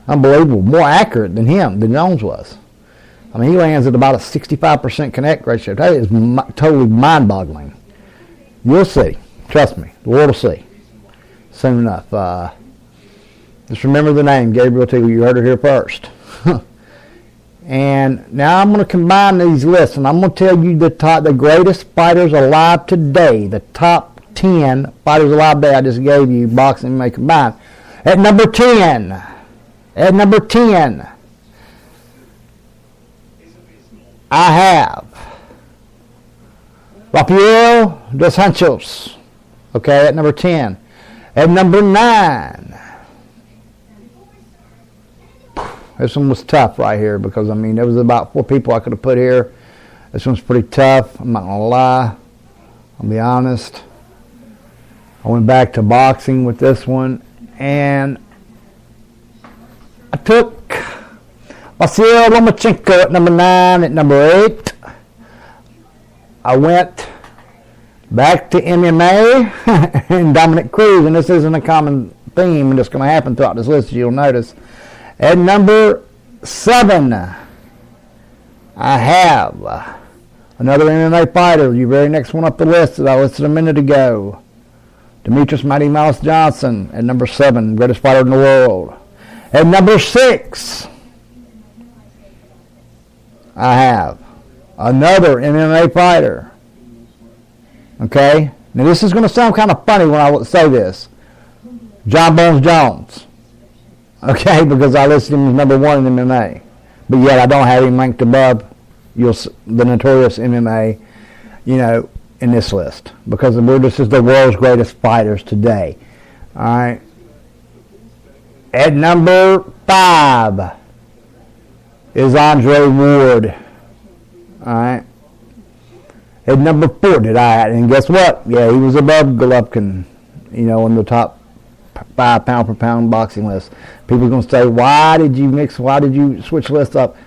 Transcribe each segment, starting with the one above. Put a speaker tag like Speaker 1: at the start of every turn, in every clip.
Speaker 1: Unbelievable. More accurate than him, than Jones was. I mean, he lands at about a 65% connect ratio. That is totally mind-boggling. You'll see. Trust me. The world will see. Soon enough. Just remember the name, Gabriel T. You heard it here first. And now I'm going to combine these lists, and I'm going to tell you the greatest fighters alive today. The top 10 fighters alive today I just gave you, boxing and MMA combined. At number 10. I have Rafael dos Anjos, okay, at number 10. At number 9, this one was tough right here because, I mean, there was about 4 people I could have put here. This one's pretty tough. I'm not going to lie. I'll be honest. I went back to boxing with this one, and I took Vasyl Lomachenko at number 9. At number 8, I went back to MMA and Dominic Cruz, and this isn't a common theme, and it's going to happen throughout this list, as you'll notice. At number 7, I have another MMA fighter, the very next one up the list that I listed a minute ago, Demetrius Mighty Mouse Johnson at number 7, greatest fighter in the world. At number 6, I have another MMA fighter. Okay? Now this is going to sound kind of funny when I say this. John Bones Jones. Okay? Because I listed him as number 1 in MMA. But yet I don't have him ranked above the notorious MMA, in this list. Because this is the world's greatest fighters today. Alright? At number 5 is Andre Ward. Alright. At number 4 and guess what? Yeah, he was above Golovkin, in the top 5 pound per pound boxing list. People are going to say, why did you switch lists up?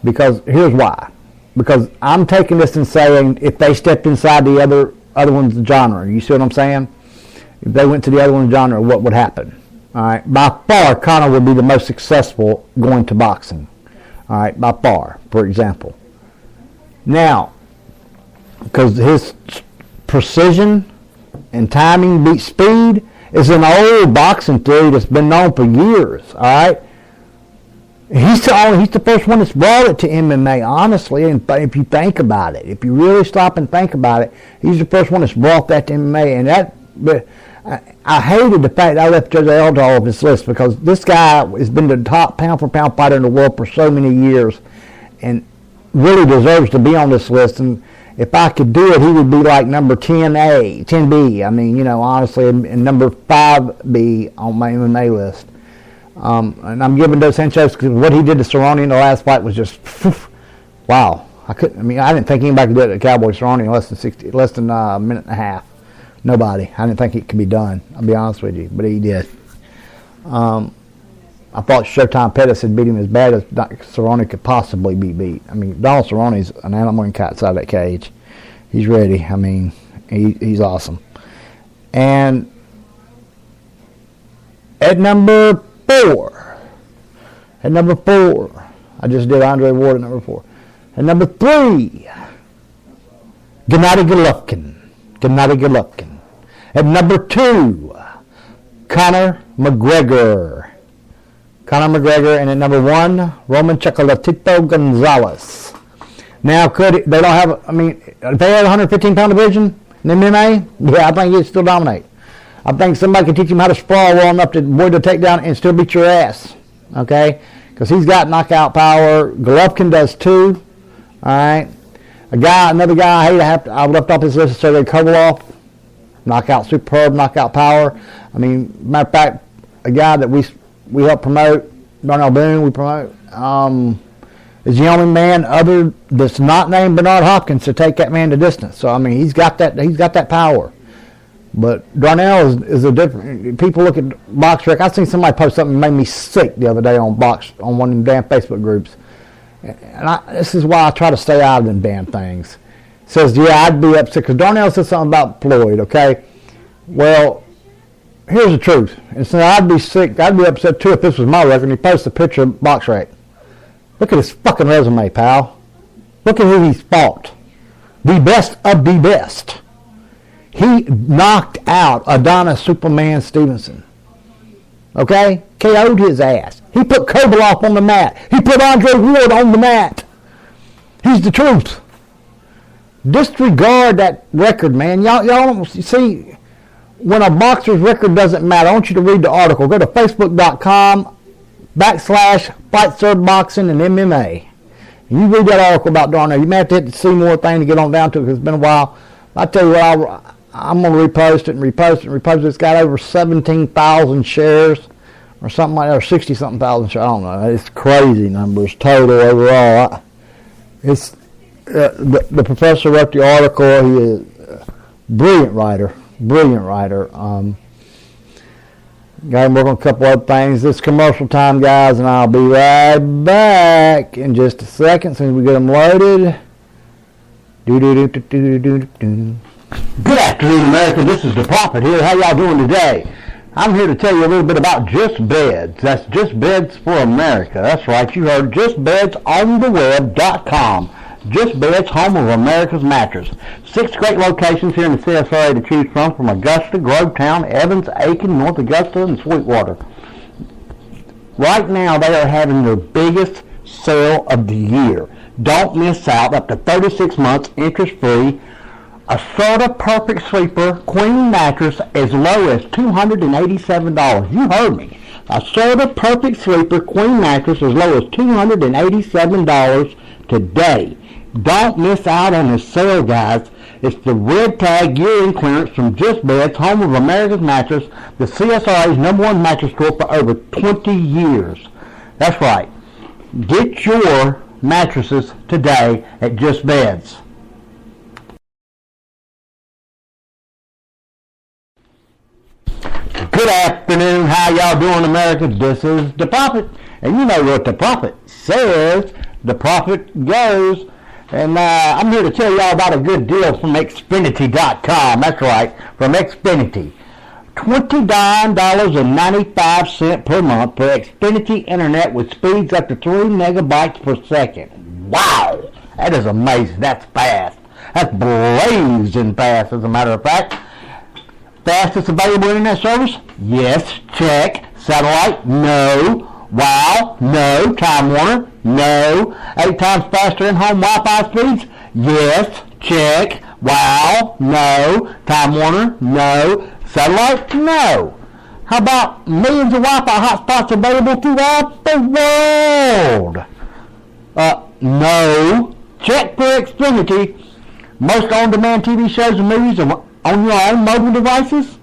Speaker 1: Because here's why. Because I'm taking this and saying if they stepped inside the other one's genre, you see what I'm saying? If they went to the other one's genre, what would happen? Alright. By far, Conor would be the most successful going to boxing. Alright, by far, for example. Now, because his precision and timing beats speed is an old boxing theory that's been known for years, alright? He's the first one that's brought it to MMA, honestly, and if you think about it, if you really stop and think about it, he's the first one that's brought that to MMA, and that, I hated the fact that I left Jose Aldo off this list because this guy has been the top pound-for-pound fighter in the world for so many years and really deserves to be on this list. And if I could do it, he would be like number 10B. I mean, honestly, and number 5B on my MMA list. And I'm giving Dos Anjos because what he did to Cerrone in the last fight was just, wow. I didn't think anybody could do it to Cowboy Cerrone in less than a minute and a half. Nobody. I didn't think it could be done. I'll be honest with you, but he did. I thought Showtime Pettis had beat him as bad as Cerrone could possibly be beat. I mean, Donald Cerrone's an animal in outside of that cage. He's ready. I mean, he's awesome. And at number 4, I just did Andre Ward at number 4. At number 3, Gennady Golovkin. At number 2, Conor McGregor. And at number 1, Roman Chocolatito Gonzalez. Now, if they had a 115-pound division in MMA, yeah, I think he'd still dominate. I think somebody could teach him how to sprawl well enough to avoid the takedown and still beat your ass. Okay? Because he's got knockout power. Golovkin does too. All right? Another guy I left off his list, Sergey Kovalev. Superb knockout power. I mean, matter of fact, a guy that we help promote, Darnell Boone, we promote, is the only man other that's not named Bernard Hopkins to take that man to distance. So I mean, he's got that power. But Darnell is a different. People look at BoxRec. I seen somebody post something that made me sick the other day on one of them damn Facebook groups. And this is why I try to stay out of them damn things. Says, yeah, I'd be upset because Darnell said something about Floyd. Okay, well, here's the truth. And so I'd be sick, I'd be upset too if this was my record and he posts a picture of BoxRec. Look at his fucking resume, pal. Look at who he's fought. The best of the best. He knocked out Adonis Superman Stevenson. Okay? KO'd his ass. He put Kovalov on the mat. He put Andre Ward on the mat. He's the truth. Disregard that record, man. Y'all don't see, when a boxer's record doesn't matter, I want you to read the article. Go to facebook.com/FightSurf and MMA. And you read that article about Darnell. You may have to hit the see more thing to get on down to it because it's been a while. I tell you what, I'm going to repost it. It's got over 17,000 shares or something like that, or 60-something thousand shares. I don't know. It's crazy numbers total overall. It's the professor wrote the article. He is a brilliant writer. Got to work on a couple other things. It's commercial time, guys, and I'll be right back in just a second as soon as we get them loaded. Good afternoon, America. This is the Prophet here. How y'all doing today? I'm here to tell you a little bit about Just Beds. That's Just Beds for America. That's right. You heard JustBedsOnTheWeb.com. Just Beds, home of America's mattress. 6 great locations here in the CSRA to choose from Augusta, Grovetown, Evans, Aiken, North Augusta, and Sweetwater. Right now, they are having their biggest sale of the year. Don't miss out. Up to 36 months, interest-free. A Serta Perfect Sleeper Queen mattress as low as $287. You heard me. A Serta Perfect Sleeper Queen mattress as low as $287 today. Don't miss out on this sale, guys. It's the red tag year-end clearance from Just Beds, home of America's mattress, the CSRA's #1 mattress store for over 20 years. That's right. Get your mattresses today at Just Beds. Good afternoon. How y'all doing, America? This is the Prophet. And you know what the Prophet says. The Prophet goes. And I'm here to tell y'all about a good deal from Xfinity.com. That's right, from Xfinity. $29.95 per month for Xfinity Internet with speeds up to 3 megabytes per second. Wow! That is amazing. That's fast. That's blazing fast, as a matter of fact. Fastest available internet service? Yes. Check. Satellite? No. Wow? No. Time Warner? No. 8 times faster in-home Wi-Fi speeds? Yes. Check. Wow? No. Time Warner? No. Satellite? No. How about millions of Wi-Fi hotspots available throughout the world? No. Check for Xfinity. Most on-demand TV shows and movies are on your own mobile devices?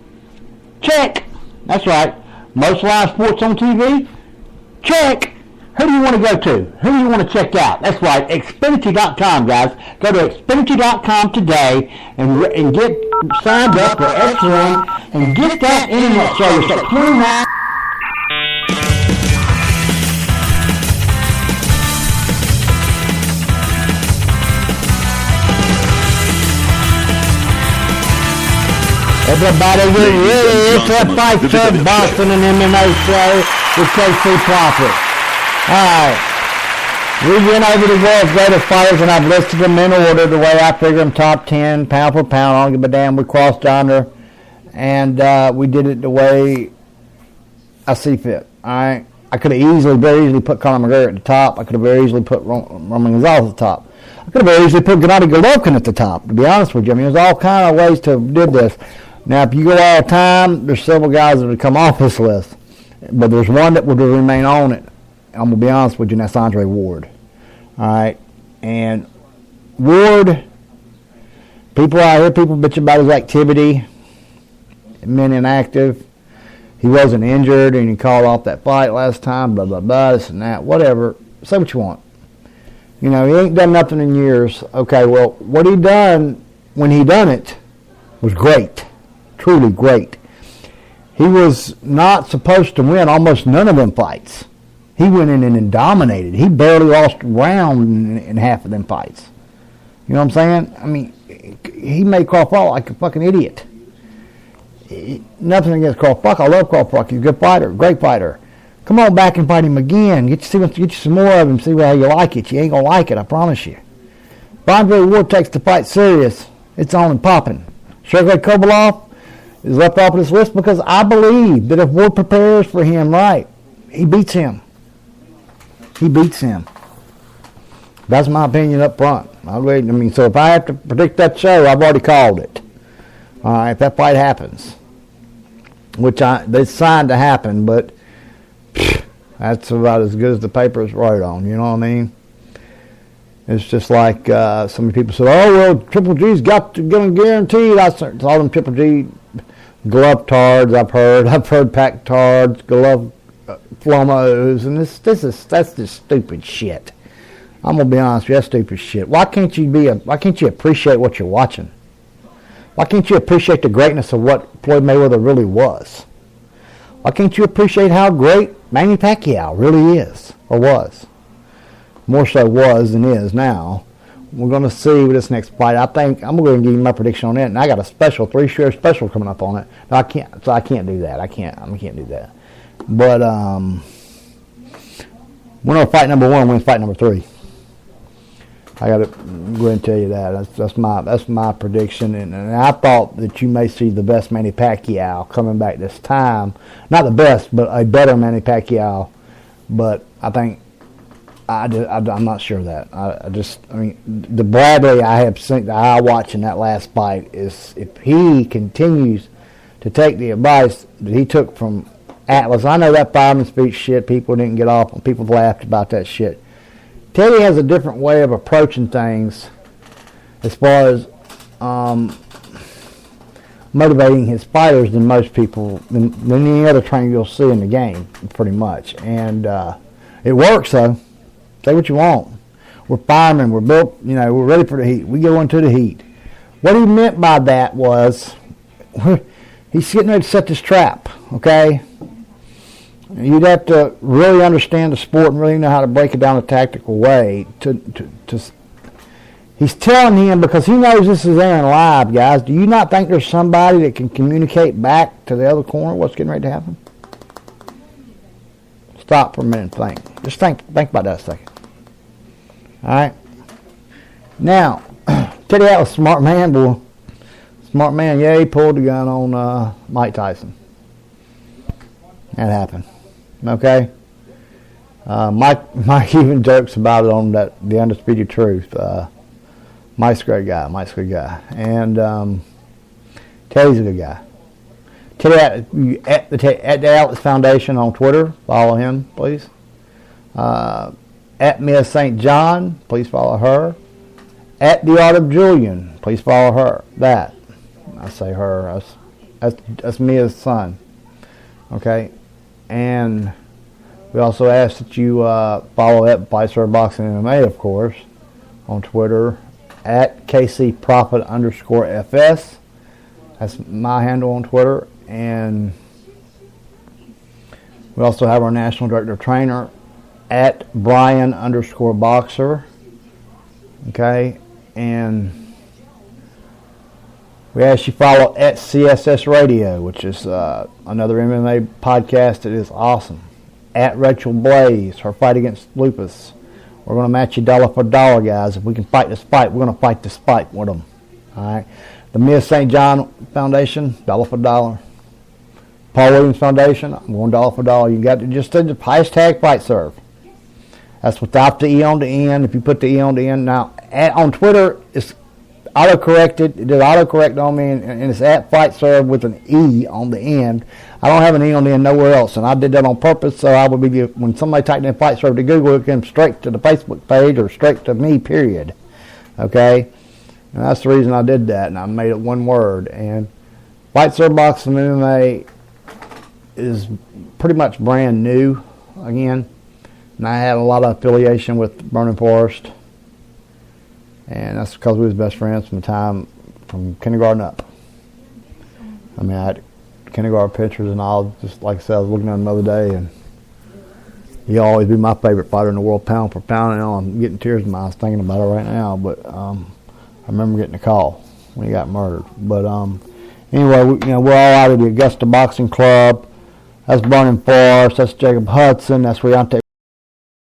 Speaker 1: Check. That's right. Most live sports on TV? Check. Who do you want to go to? Who do you want to check out? That's right. Xfinity.com, guys. Go to Xfinity.com today and get signed up for X1 and get that internet service at $29. Everybody get ready. It's that Fight Surf Boxing and MMA show with KC Prophet. Alright. We went over the world's greatest fighters and I've listed them in order the way I figure them, top 10, pound for pound. I don't give a damn. We crossed yonder. And we did it the way I see fit. Alright. I could have very easily put Conor McGregor at the top. I could have very easily put Roman Gonzalez at the top. I could have very easily put Gennady Golovkin at the top, to be honest with you. I mean, there's all kind of ways to do this. Now, if you go all the time, there's several guys that would come off this list. But there's one that would remain on it. I'm going to be honest with you, and that's Andre Ward. All right? And Ward, people out here, people bitch about his activity. Men inactive. He wasn't injured, and he called off that fight last time, blah, blah, blah, this and that, whatever. Say what you want. You know, he ain't done nothing in years. Okay, well, what he done when he done it was great. Truly great. He was not supposed to win almost none of them fights. He went in and dominated. He barely lost a round in half of them fights. You know what I'm saying? I mean, he made Crawford like a fucking idiot. Nothing against Carl Buck. I love Carl Buck. He's a good fighter, great fighter. Come on back and fight him again. Get you some more of him. See how you like it. You ain't gonna like it, I promise you. If Andre Ward takes the fight serious, it's on and popping. Sergey Kovalev is left off this list because I believe that if Ward prepares for him right, he beats him. He beats him. That's my opinion up front. So if I have to predict that show, I've already called it. All right, if that fight happens, which it's signed to happen, but that's about as good as the papers wrote on. You know what I mean? It's just like so many people said, "Oh well, Triple G's got to get guaranteed." I saw them Triple G glove tards. I've heard pack tards, glove flomos, and that's just stupid shit. I'm gonna be honest with you, that's stupid shit. Why can't you appreciate what you're watching? Why can't you appreciate the greatness of what Floyd Mayweather really was? Why can't you appreciate how great Manny Pacquiao really is, or was? More so was than is now. We're going to see with this next fight. I think I'm going to give you my prediction on it, and I got a special 3-share special coming up on it. No, I can't do that. I can't do that. But winner of fight number 1 wins fight number 3. I got to go ahead and tell you that. That's my prediction, and I thought that you may see the best Manny Pacquiao coming back this time. Not the best, but a better Manny Pacquiao. But I think I'm not sure of that. The Bradley I have seen, the eye watch in that last fight is if he continues to take the advice that he took from Atlas. I know that fireman speech shit. People didn't get off, and people laughed about that shit. Teddy has a different way of approaching things as far as motivating his fighters than most people, than any other trainer you'll see in the game, pretty much. And it works, though. Say what you want. We're firemen. We're built, we're ready for the heat. We go into the heat. What he meant by that was he's getting ready to set this trap, okay? You'd have to really understand the sport and really know how to break it down a tactical way. He's telling him, because he knows this is airing live, guys, do you not think there's somebody that can communicate back to the other corner what's getting ready to happen? Stop for a minute and think. Just think about that a second. All right? Now, Teddy Atlas, smart man, boy. Smart man, yeah, he pulled the gun on Mike Tyson. That happened. Okay? Mike even jokes about it on the Undisputed Truth. Mike's a great guy. And Teddy's a good guy. Teddy at the Atlas Foundation on Twitter. Follow him, please. At Mia St. John, please follow her. At the Art of Julian, please follow her. That, I say her, that's Mia's son. Okay? And we also ask that you follow at Boxing&MMA, of course, on Twitter. At KCProfit_FS. That's my handle on Twitter. And we also have our National Director of Trainer at Brian_Boxer. Okay? And we ask you follow at CSS Radio, which is another MMA podcast that is awesome. At Rachel Blaze, her fight against lupus. We're going to match you dollar for dollar, guys. If we can fight this fight, we're going to fight this fight with them. All right. The Mia St. John Foundation, dollar for dollar. Paul Williams Foundation, I'm going dollar for dollar. You got to just do the hashtag fight serve. That's without the E on the end. If you put the E on the end now, on Twitter, it's auto-corrected. It did auto-correct on me, and it's at fight serve with an E on the end. I don't have an E on the end nowhere else, and I did that on purpose, so I would be, when somebody typed in fight serve to Google, it came straight to the Facebook page or straight to me, period. Okay? And that's the reason I did that, and I made it one word. And Fight Serve Boxing MMA is pretty much brand new again, and I had a lot of affiliation with Burning Forest, and that's because we was best friends from the time from kindergarten up. I mean, I had kindergarten pictures and all. Just like I said, I was looking at him the other day, and he'll always be my favorite fighter in the world, pound for pound. And I'm getting tears in my eyes thinking about it right now. But I remember getting a call when he got murdered. But Anyway, we're all out of the Augusta Boxing Club. That's Vernon Forrest. That's Jacob Hudson. That's Reontae